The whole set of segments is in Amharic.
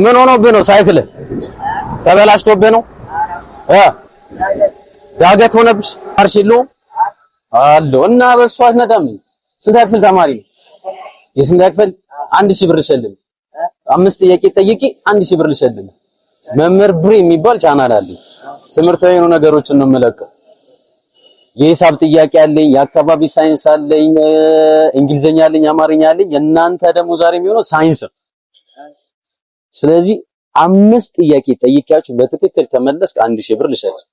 ምን ሆኖብህ ነው? ሳይክል ተበላሽቶብህ ነው? ዳገት ሆነብሽ? ማርሽ የለውም አለው እና በሷ አትነዳም። ስንት ክፍል ተማሪ ነው? የስንት ክፍል? 1000 ብር ልሸልም። 5 ጥያቄ ጠይቂ 1000 ብር ልሸልም። መምህር ብሬ የሚባል ቻናል አለኝ። ትምህርታዊ የሆኑ ነገሮችን ነው የምለቀው። የሂሳብ ጥያቄ አለኝ፣ የአካባቢ ሳይንስ አለኝ፣ እንግሊዘኛ አለኝ፣ አማርኛ አለኝ። እናንተ ደግሞ ዛሬ የሚሆነው ሳይንስ ነው። ስለዚህ 5 ጥያቄ ጠይቂያችሁ በትክክል ከመለስክ 1000 ብር ልሸልም።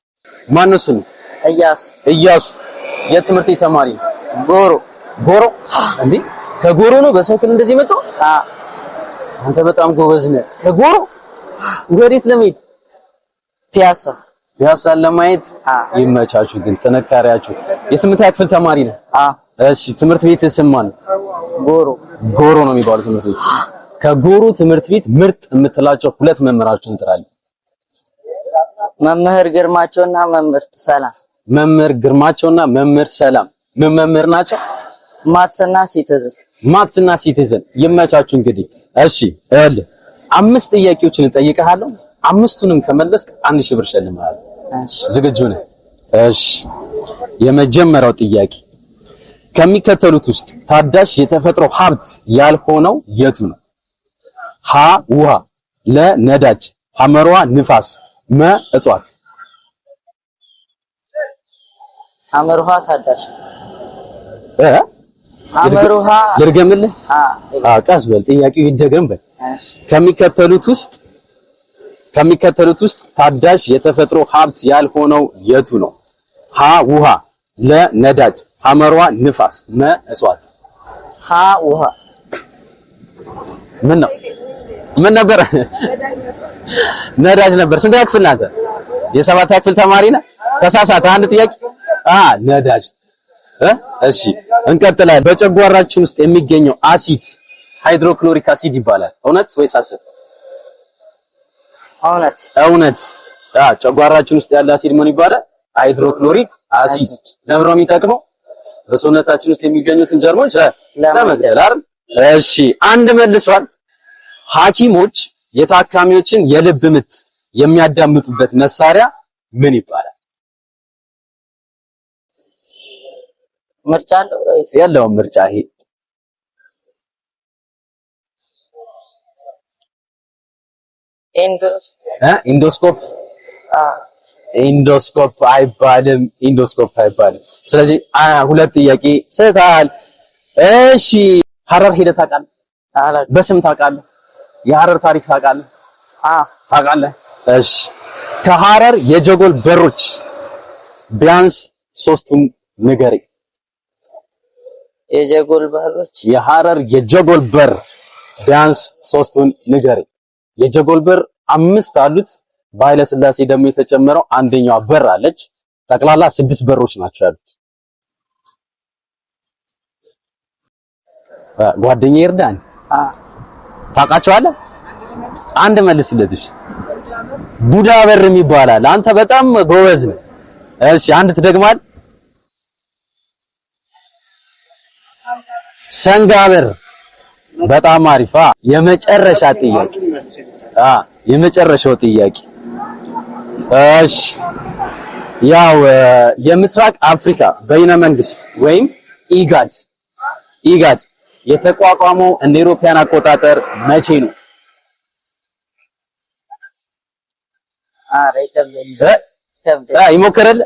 ማን ነው ስሙ? እያሱ የትምህርት ተማሪ ጎሮ እንዴ? ከጎሮ ነው በሳይክል እንደዚህ መጣው? አንተ በጣም ጎበዝ ነህ። ከጎሮ ወዴት ለመሄድ? ፒያሳ ለማየት። ይመቻችሁ ግን ጥንካሬያችሁ። የስምንተኛ ክፍል ተማሪ ነህ? እሺ ትምህርት ቤት ስም ማን ነው? ጎሮ ነው የሚባለው ትምህርት ቤት። ከጎሮ ትምህርት ቤት ምርጥ የምትላቸው 2 መምህራችሁን ጥራለህ። መምህር ግርማቸውና መምህር ሰላም። መምህር ግርማቸውና መምህር ሰላም ምን መምህር ናቸው? ማትስና ሲቲዝን። ይመቻችሁ እንግዲህ። እሺ እልህ 5 ጥያቄዎችን እጠይቅሃለሁ። 5ቱንም ከመለስክ 1000 ብር ሸልምሃለሁ። እሺ ዝግጁ ነህ? እሺ የመጀመሪያው ጥያቄ ከሚከተሉት ውስጥ ታዳሽ የተፈጥሮ ሀብት ያልሆነው የቱ ነው? ሀ ውሃ፣ ለ ነዳጅ፣ ሐመሯ ንፋስ፣ መ እጽዋት። ሐመርሃ ታዳሽ ሐመርሃ ልርገምልህ? ቀስ በል ጥያቄው ይደገም በል። ከሚከተሉት ውስጥ ታዳሽ የተፈጥሮ ሀብት ያልሆነው የቱ ነው? ሀ ውሃ፣ ለ ነዳጅ፣ ሐመሯ ንፋስ፣ መ እጽዋት። ሀ ውሃ። ምን ነበር? ነዳጅ ነበር። ስንተኛ ክፍል ናት? የ7ኛ ክፍል ተማሪ ነህ? ተሳሳተ። አንድ ጥያቄ። ነዳጅ። እሺ እንቀጥላለን። በጨጓራችን ውስጥ የሚገኘው አሲድ ሃይድሮክሎሪክ አሲድ ይባላል። እውነት ወይስ ሐሰት? እውነት። ጨጓራችን ውስጥ ያለ አሲድ ምን ይባላል? ሃይድሮክሎሪክ አሲድ። ለምሮ የሚጠቅመው በሰውነታችን ውስጥ የሚገኙትን ጀርሞች ለመግደል አይደል? እሺ አንድ መልሷል። ሐኪሞች የታካሚዎችን የልብ ምት የሚያዳምጡበት መሳሪያ ምን ይባላል? ምርጫ አለው ወይስ የለውም? ምርጫ ይሄ ኢንዶስኮፕ አይባልም። ስለዚህ 2 ጥያቄ ስተሃል። እሺ ሐረር ሄደህ ታውቃለህ? በስም ታውቃለህ? የሐረር ታሪክ ታውቃለህ? ታውቃለህ? እሺ ከሐረር የጀጎል በሮች ቢያንስ 3ቱን ንገረኝ። የሐረር የጀጎል በር ቢያንስ 3ቱን ንገረኝ። የጀጎል በር 5 አሉት። በኃይለ ሥላሴ ደግሞ የተጨመረው አንደኛዋ በር አለች። ጠቅላላ 6 በሮች ናቸው ያሉት። ጓደኛዬ ይርዳን። ታውቃቸዋለህ? አንድ መልስለትሽ። ቡዳ በር ይባላል። አንተ በጣም ጎበዝ ነህ። እሺ አንድ ትደግማለህ? ሰንጋ በር። በጣም አሪፍ። የመጨረሻ ጥያቄ። የመጨረሻው ጥያቄ። እሺ ያው የምስራቅ አፍሪካ በይነ መንግስት ወይም ኢጋድ የተቋቋመው እንደ ኢሮፒያን አቆጣጠር መቼ ነው? ይሞክራል።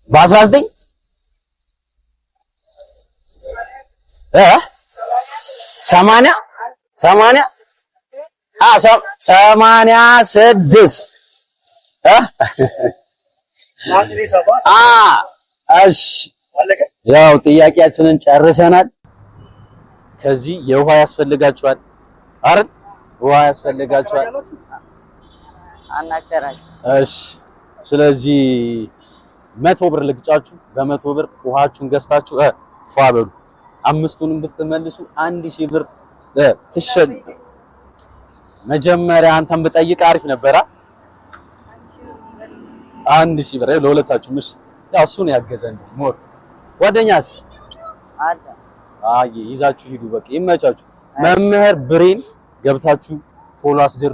በ19 80 86 እሺ ያው ጥያቄያችንን ጨርሰናል። ከዚህ የውሃ ያስፈልጋችኋል አይደል? ውሃ ያስፈልጋችኋል። አናከራይ። እሺ ስለዚህ 100 ብር ልግጫችሁ። በ100 ብር ውሃችሁን ገዝታችሁ ፏበሉ። 5ቱንም ብትመልሱ 1000 ብር ትሸል። መጀመሪያ አንተን ብጠይቅ አሪፍ ነበራ። 1000 ብር ለሁለታችሁም። እሺ ያው እሱን ያገዘን ሞር ጓደኛስ አለ። ይዛችሁ ሂዱ። በቃ ይመቻችሁ። መምህር ብሬን ገብታችሁ ፎሎ አስደርጉ።